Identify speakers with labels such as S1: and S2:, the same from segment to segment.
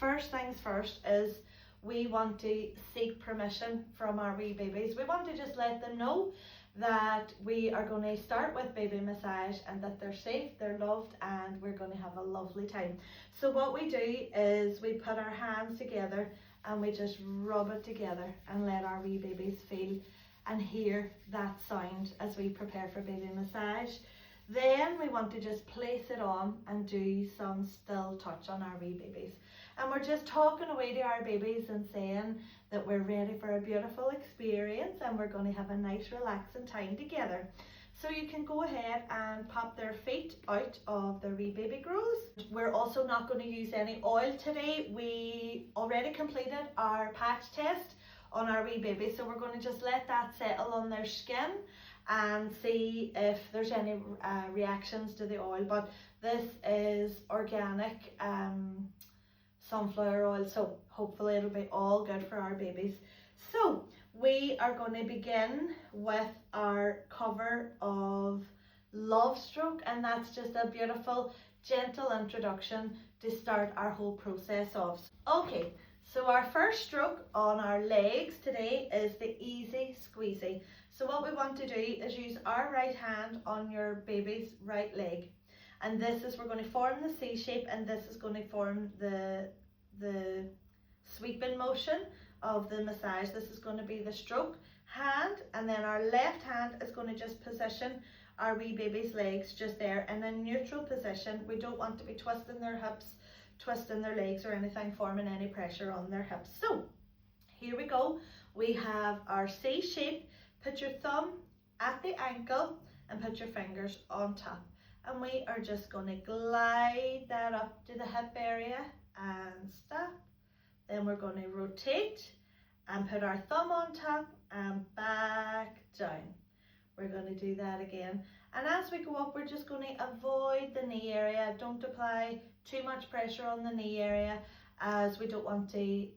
S1: first things first is we want to seek permission from our wee babies. We want to just let them know that we are going to start with baby massage and that they're safe, they're loved, and we're going to have a lovely time. So what we do is we put our hands together and we just rub it together and let our wee babies feel and hear that sound as we prepare for baby massage. Then we want to just place it on and do some still touch on our wee babies. And we're just talking away to our babies and saying that we're ready for a beautiful experience and we're going to have a nice relaxing time together. So you can go ahead and pop their feet out of their wee baby grows. We're also not going to use any oil today. We already completed our patch test on our wee baby, so we're going to just let that settle on their skin and see if there's any reactions to the oil. But this is organic sunflower oil, so hopefully it'll be all good for our babies. So we are going to begin with our cover of Love Stroke, and that's just a beautiful gentle introduction to start our whole process off. Okay, so our first stroke on our legs today is the easy squeezy. So what we want to do is use our right hand on your baby's right leg, and this is, we're going to form the C shape, and this is going to form the sweeping motion of the massage. This is going to be the stroke hand, and then our left hand is going to just position our wee baby's legs just there in a neutral position. We don't want to be twisting their hips, twisting their legs or anything, forming any pressure on their hips. So here we go. We have our C shape. Put your thumb at the ankle and put your fingers on top, and we are just going to glide that up to the hip area and stop. Then we're going to rotate and put our thumb on top and back down. We're going to do that again, and as we go up, we're just going to avoid the knee area. Don't apply too much pressure on the knee area, as we don't want to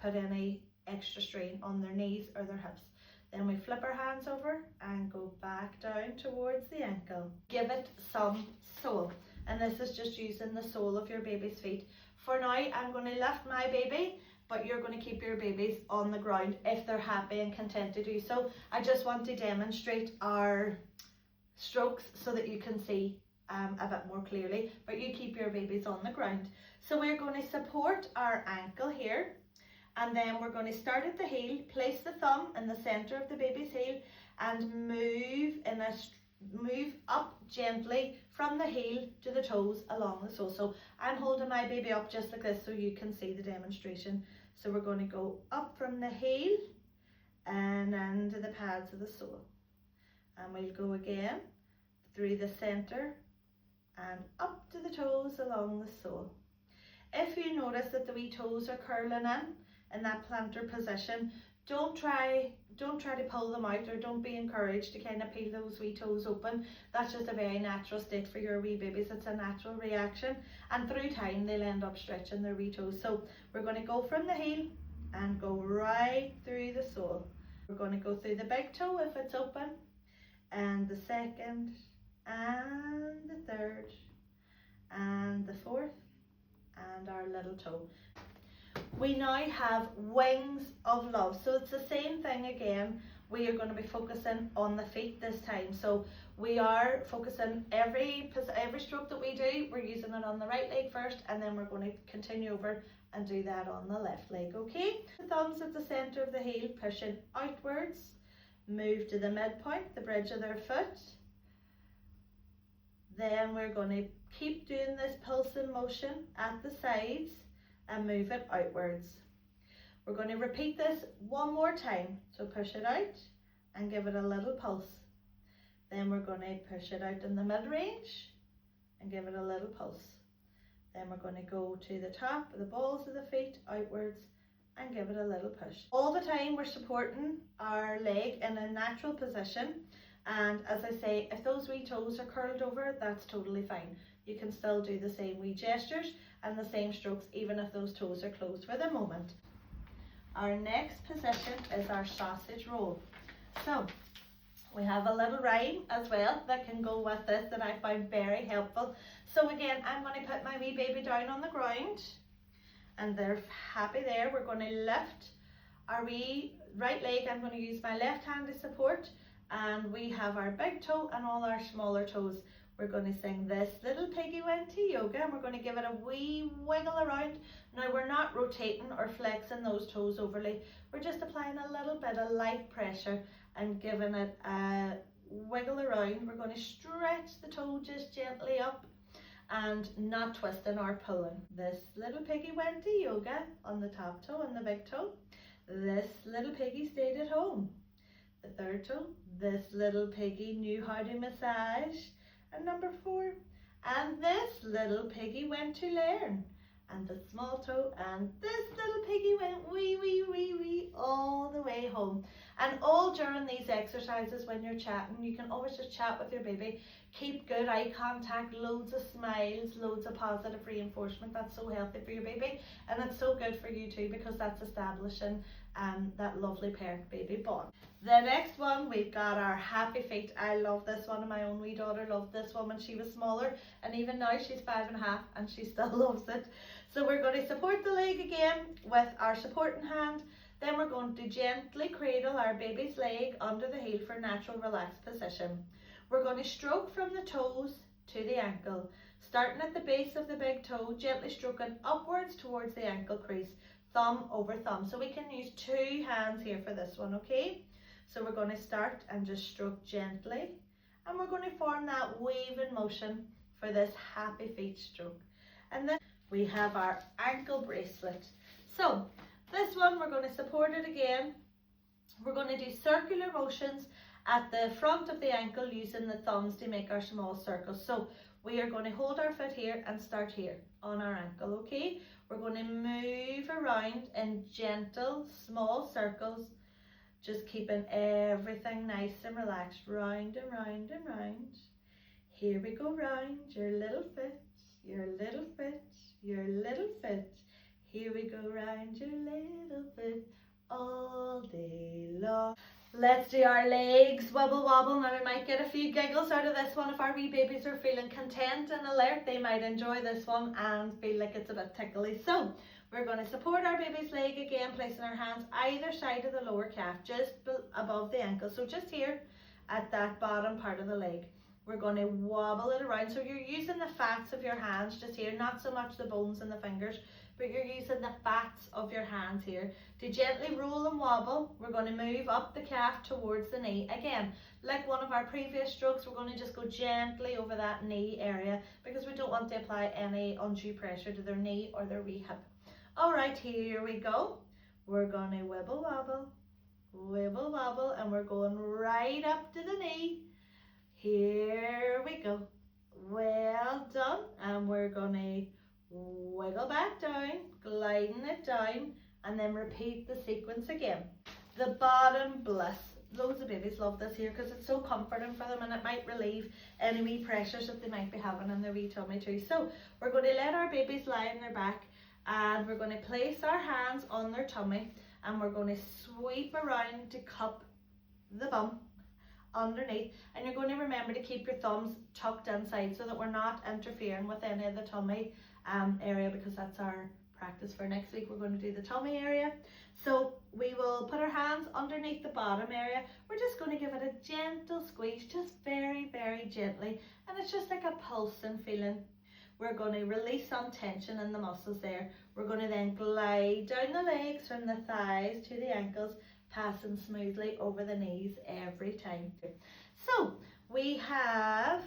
S1: put any extra strain on their knees or their hips. Then we flip our hands over and go back down towards the ankle. Give it some sole, and this is just using the sole of your baby's feet. For now, I'm going to lift my baby, but you're going to keep your babies on the ground if they're happy and content to do so. I just want to demonstrate our strokes so that you can see a bit more clearly, but you keep your babies on the ground. So we're going to support our ankle here, and then we're going to start at the heel, place the thumb in the center of the baby's heel, and move up gently from the heel to the toes along the sole. So I'm holding my baby up just like this so you can see the demonstration. So we're going to go up from the heel and into the pads of the sole, and we'll go again through the center and up to the toes along the sole. If you notice that the wee toes are curling in that plantar position, don't try to pull them out, or don't be encouraged to kind of peel those wee toes open. That's just a very natural state for your wee babies. It's a natural reaction, and through time they'll end up stretching their wee toes. So we're going to go from the heel and go right through the sole. We're going to go through the big toe if it's open, and the second, and the third, and the fourth, and our little toe. We now have Wings of Love. So it's the same thing again. We are going to be focusing on the feet this time. So we are focusing every stroke that we do, we're using it on the right leg first, and then we're going to continue over and do that on the left leg, okay? The thumbs at the center of the heel, pushing outwards. Move to the midpoint, the bridge of their foot. Then we're going to keep doing this pulsing motion at the sides and move it outwards. We're going to repeat this one more time. So push it out and give it a little pulse. Then we're going to push it out in the mid-range and give it a little pulse. Then we're going to go to the top of the balls of the feet outwards and give it a little push. All the time we're supporting our leg in a natural position, and as I say, if those wee toes are curled over, that's totally fine. You can still do the same wee gestures and the same strokes even if those toes are closed for the moment. Our next position is our sausage roll. So we have a little rhyme as well that can go with this that I found very helpful. So again, I'm going to put my wee baby down on the ground, and they're happy there. We're going to lift our wee right leg. I'm going to use my left hand to support, and we have our big toe and all our smaller toes. We're going to sing This Little Piggy Went to Yoga, and we're going to give it a wee wiggle around. Now we're not rotating or flexing those toes overly. We're just applying a little bit of light pressure and giving it a wiggle around. We're going to stretch the toe just gently up and not twisting or pulling. This little piggy went to yoga on the top toe and the big toe. This little piggy stayed at home. The third toe. This little piggy knew how to massage. And number 4. And this little piggy went to learn. And the small toe, and this little piggy went wee, wee, wee, wee, all the way home. And all during these exercises when you're chatting, you can always just chat with your baby. Keep good eye contact, loads of smiles, loads of positive reinforcement. That's so healthy for your baby, and it's so good for you too, because that's establishing that lovely parent-baby bond. The next one, we've got our happy feet. I love this one, and my own wee daughter loved this one when she was smaller, and even now she's 5.5 and she still loves it. So we're going to support the leg again with our supporting hand. Then we're going to gently cradle our baby's leg under the heel for natural relaxed position. We're going to stroke from the toes to the ankle, starting at the base of the big toe, gently stroking upwards towards the ankle crease, thumb over thumb. So we can use 2 hands here for this one, okay? So we're going to start and just stroke gently, and we're going to form that waving motion for this happy feet stroke. And then we have our ankle bracelet. So this one, we're going to support it again. We're going to do circular motions at the front of the ankle using the thumbs to make our small circles. So we are going to hold our foot here and start here on our ankle, okay? We're going to move around in gentle, small circles, just keeping everything nice and relaxed, round and round and round. Here we go, round your little foot, your little foot, your little foot. Here we go, round your little foot all day long. Let's do our legs, wibble wobble. Now we might get a few giggles out of this one. If our wee babies are feeling content and alert, they might enjoy this one and feel like it's a bit tickly. So we're going to support our baby's leg again, placing our hands either side of the lower calf, just above the ankle. So just here at that bottom part of the leg. We're going to wobble it around. So you're using the fats of your hands just here, not so much the bones and the fingers, but you're using the fats of your hands here to gently roll and wobble. We're going to move up the calf towards the knee. Again, like one of our previous strokes, we're going to just go gently over that knee area because we don't want to apply any undue pressure to their knee or their wee hip. All right, here we go. We're going to wibble wobble, and we're going right up to the knee. Here we go. Well done. And we're going to wiggle back down, gliding it down, and then repeat the sequence again. The bottom bliss. Loads of babies love this here because it's so comforting for them, and it might relieve any wee pressures that they might be having in their wee tummy too. So we're going to let our babies lie on their back, and we're going to place our hands on their tummy, and we're going to sweep around to cup the bum underneath, and you're going to remember to keep your thumbs tucked inside so that we're not interfering with any of the tummy area, because that's our practice for next week. We're going to do the tummy area. So we will put our hands underneath the bottom area. We're just going to give it a gentle squeeze, just very, very gently, and it's just like a pulsing feeling. We're going to release some tension in the muscles there. We're going to then glide down the legs from the thighs to the ankles, passing smoothly over the knees every time. So we have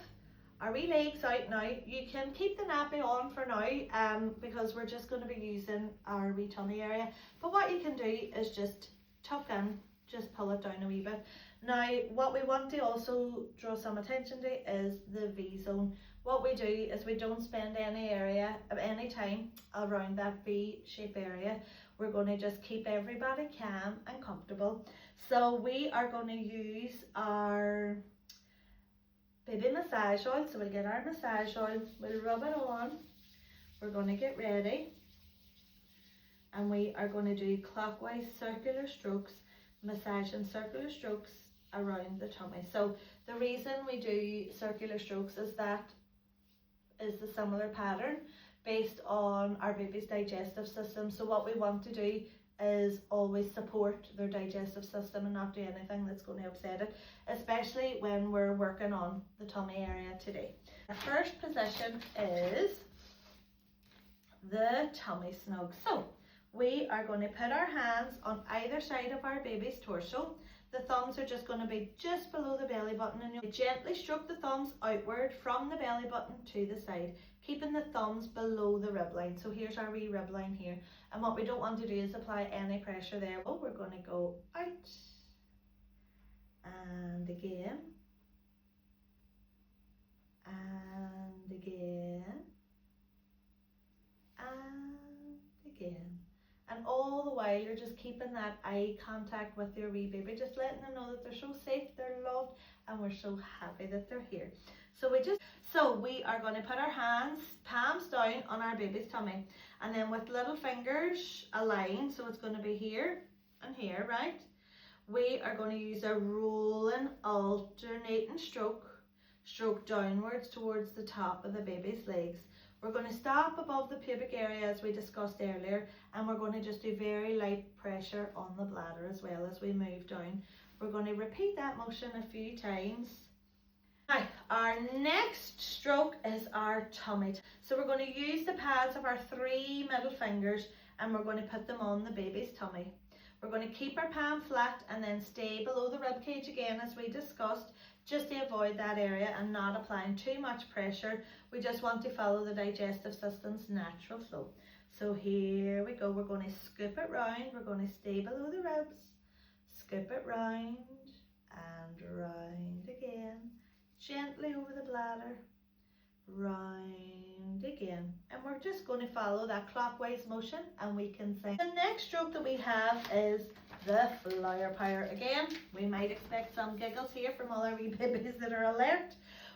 S1: our wee legs out now. You can keep the nappy on for now because we're just going to be using our wee tummy area. But what you can do is just tuck in, just pull it down a wee bit. Now what we want to also draw some attention to is the V zone. What we do is we don't spend any time around that V shape area. We're going to just keep everybody calm and comfortable. So we are going to use our baby massage oil. So we'll get our massage oil, we'll rub it on. We're going to get ready, and we are going to do clockwise circular strokes, massaging circular strokes around the tummy. So the reason we do circular strokes is that is the similar pattern based on our baby's digestive system. So what we want to do is always support their digestive system and not do anything that's going to upset it, especially when we're working on the tummy area today. Our first position is the tummy snug. So we are going to put our hands on either side of our baby's torso. The thumbs are just going to be just below the belly button, and you'll gently stroke the thumbs outward from the belly button to the side, keeping the thumbs below the rib line. So here's our wee rib line here, and what we don't want to do is apply any pressure there. Oh, we're going to go out and again and again and again. And all the while you're just keeping that eye contact with your wee baby, just letting them know that they're so safe, they're loved, and we're so happy that they're here. So we are going to put our hands, palms down on our baby's tummy, and then with little fingers aligned, so it's going to be here and here, right? We are going to use a rolling, alternating stroke downwards towards the top of the baby's legs. We're going to stop above the pubic area as we discussed earlier, and we're going to just do very light pressure on the bladder as well as we move down. We're going to repeat that motion a few times. Now, our next stroke is our tummy. So we're going to use the pads of our 3 middle fingers, and we're going to put them on the baby's tummy. We're going to keep our palm flat and then stay below the rib cage again as we discussed, just to avoid that area and not applying too much pressure. We just want to follow the digestive system's natural flow. So here we go. We're going to scoop it round. We're going to stay below the ribs, scoop it round and round again, gently over the bladder, round again. And we're just going to follow that clockwise motion, and we can sing. The next stroke that we have is the flower power. Again, we might expect some giggles here from all our wee babies that are alert.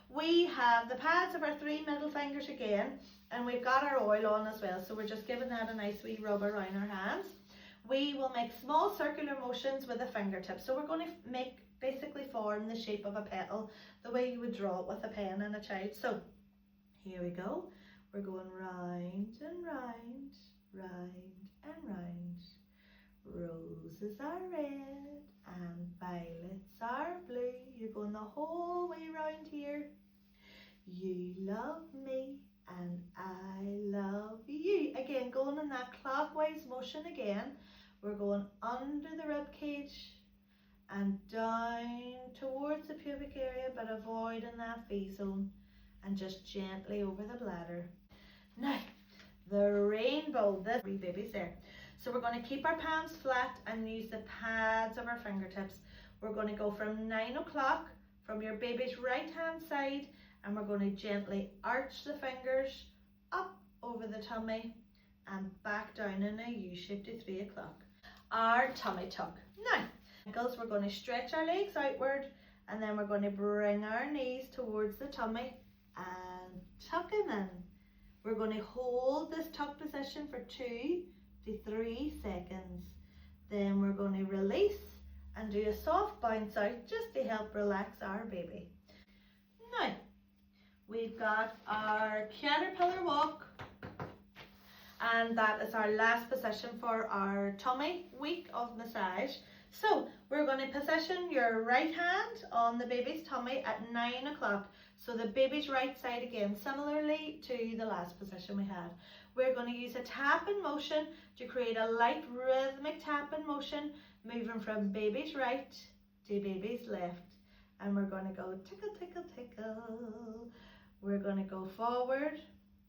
S1: We have the pads of our 3 middle fingers again, and we've got our oil on as well, so we're just giving that a nice wee rub around our hands. We will make small circular motions with the fingertips, so we're going to basically form the shape of a petal, the way you would draw it with a pen and a child. So here we go. We're going round and round, round and round. Roses are red and violets are blue. You're going the whole way round here. You love me and I love you. Again, going in that clockwise motion again. We're going under the rib cage and down towards the pubic area, but avoiding that V zone, and just gently over the bladder. Now, the rainbow, this wee baby's there. So we're going to keep our palms flat and use the pads of our fingertips. We're going to go from 9 o'clock from your baby's right hand side, and we're going to gently arch the fingers up over the tummy and back down in a U shape to 3 o'clock. Our tummy tuck. Now, ankles, we're going to stretch our legs outward, and then we're going to bring our knees towards the tummy and tuck them in. We're going to hold this tuck position for 2 to 3 seconds. Then we're going to release and do a soft bounce out just to help relax our baby. Now, we've got our caterpillar walk, and that is our last position for our tummy week of massage. So we're going to position your right hand on the baby's tummy at 9 o'clock. So the baby's right side again, similarly to the last position we had. We're going to use a tapping motion to create a light rhythmic tapping motion, moving from baby's right to baby's left. And we're going to go tickle, tickle, tickle. We're going to go forward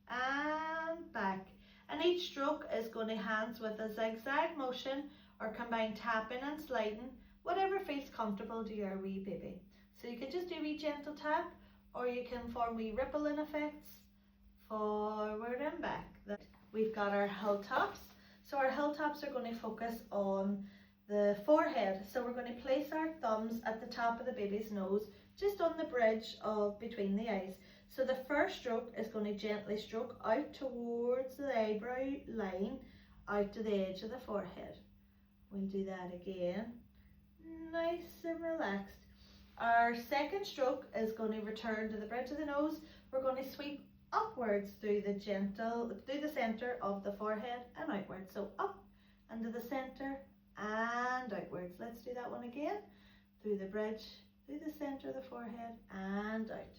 S1: and back. And each stroke is going to hands with a zigzag motion or combine tapping and sliding, whatever feels comfortable to your wee baby. So you can just do a wee gentle tap, or you can form wee rippling effects forward and back. We've got our heel tops. So our heel tops are going to focus on the forehead. So we're going to place our thumbs at the top of the baby's nose, just on the bridge of between the eyes. So the first stroke is going to gently stroke out towards the eyebrow line, out to the edge of the forehead. We'll do that again, nice and relaxed. Our second stroke is going to return to the bridge of the nose. We're going to sweep upwards through the center of the forehead and outwards. So up and to the center and outwards. Let's do that one again. Through the bridge, through the center of the forehead and out.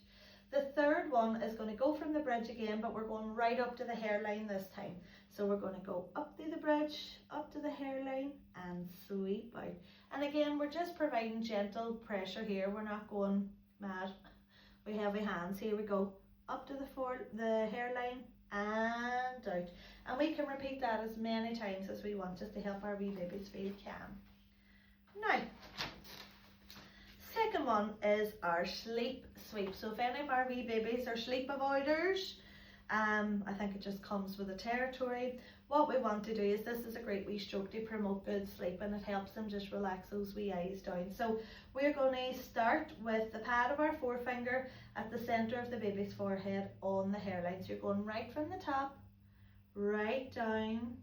S1: The third one is going to go from the bridge again, but we're going right up to the hairline this time. So we're going to go up through the bridge, up to the hairline and sweep out. And again, we're just providing gentle pressure here. We're not going mad with heavy hands. Here we go. Up to the hairline and out. And we can repeat that as many times as we want, just to help our wee babies feel calm. Now, second one is our sleep sweep. So if any of our wee babies are sleep avoiders, I think it just comes with the territory. What we want to do is, this is a great wee stroke to promote good sleep, and it helps them just relax those wee eyes down. So we're going to start with the pad of our forefinger at the center of the baby's forehead on the hairline. So you're going right from the top, right down,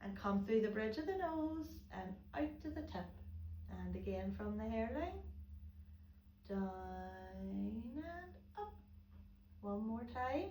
S1: and come through the bridge of the nose and out to the tip. And again from the hairline, down and up. One more time.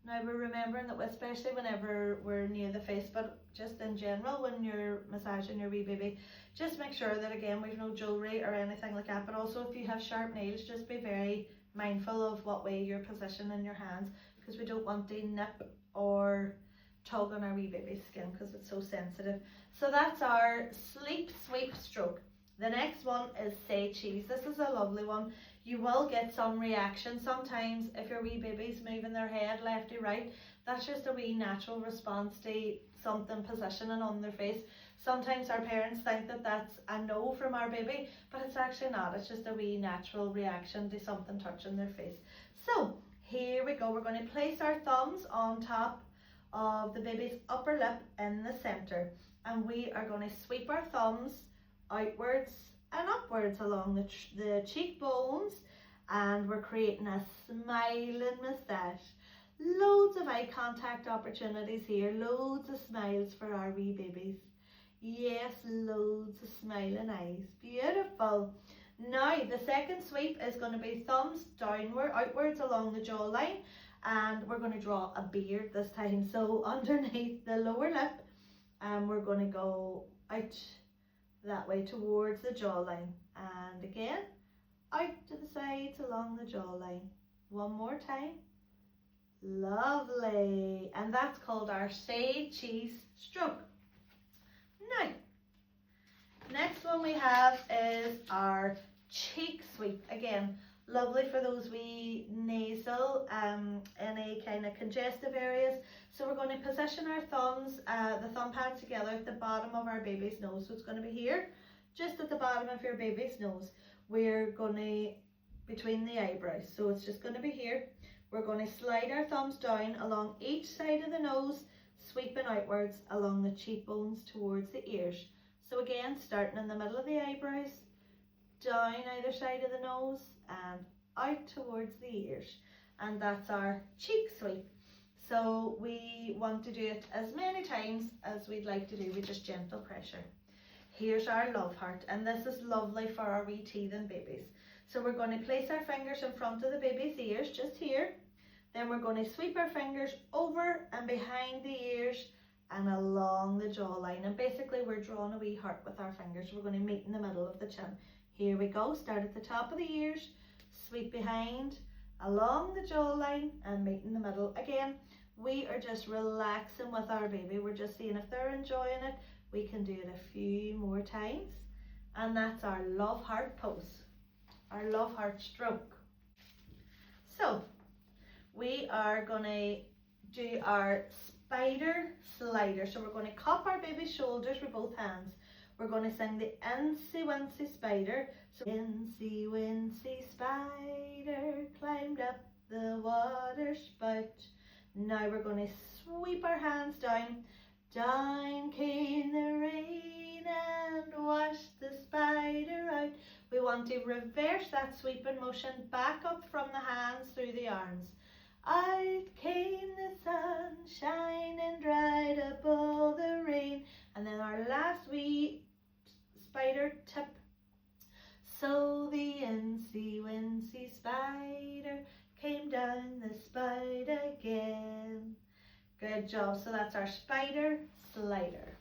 S1: Now we're remembering that, especially whenever we're near the face, but just in general when you're massaging your wee baby, just make sure that again we've no jewellery or anything like that. But also if you have sharp nails, just be very mindful of what way you're positioning your hands, because we don't want to nip or tug on our wee baby's skin because it's so sensitive. So that's our sleep sweep stroke. The next one is say cheese. This is a lovely one. You will get some reaction sometimes if your wee baby's moving their head left to right. That's just a wee natural response to something positioning on their face. Sometimes our parents think that that's a no from our baby, but it's actually not. It's just a wee natural reaction to something touching their face. So here we go. We're going to place our thumbs on top of the baby's upper lip in the center, and we are going to sweep our thumbs outwards and upwards along the cheekbones, and we're creating a smiling moustache. Loads of eye contact opportunities here, loads of smiles for our wee babies. Yes, loads of smiling eyes. Beautiful. Now the second sweep is going to be thumbs outwards along the jawline, and we're going to draw a beard this time. So underneath the lower lip, we're going to go out that way towards the jawline, and again out to the sides along the jawline. One more time. Lovely. And that's called our say cheese stroke. Now, next one we have is our cheek sweep. Again, lovely for those wee nasal, any kind of congestive areas. So we're going to position our thumbs, the thumb pads together at the bottom of our baby's nose. So it's going to be here, just at the bottom of your baby's nose. We're going to, between the eyebrows. So it's just going to be here. We're going to slide our thumbs down along each side of the nose, sweeping outwards along the cheekbones towards the ears. So again, starting in the middle of the eyebrows, down either side of the nose and out towards the ears. And that's our cheek sweep. So we want to do it as many times as we'd like to do with just gentle pressure. Here's our love heart, and this is lovely for our wee teething babies. So we're going to place our fingers in front of the baby's ears, just here. Then we're going to sweep our fingers over and behind the ears and along the jawline. And basically we're drawing a wee heart with our fingers. We're going to meet in the middle of the chin. Here we go. Start at the top of the ears, sweep behind, along the jawline and meet in the middle. Again, we are just relaxing with our baby. We're just seeing if they're enjoying it. We can do it a few more times. And that's our love heart pose, our love heart stroke. So we are going to do our spider slider. So we're going to cup our baby's shoulders with both hands. We're going to sing the Incy Wincy Spider. So Incy Wincy Spider climbed up the water spout. Now we're going to sweep our hands down. Down came the rain and washed the spider out. We want to reverse that sweeping motion back up from the hands through the arms. Out came the sun, shining dried up all the rain. And then our last wee spider tip. So the Incy Wincy Spider came down the spout Good job. So that's our spider slider.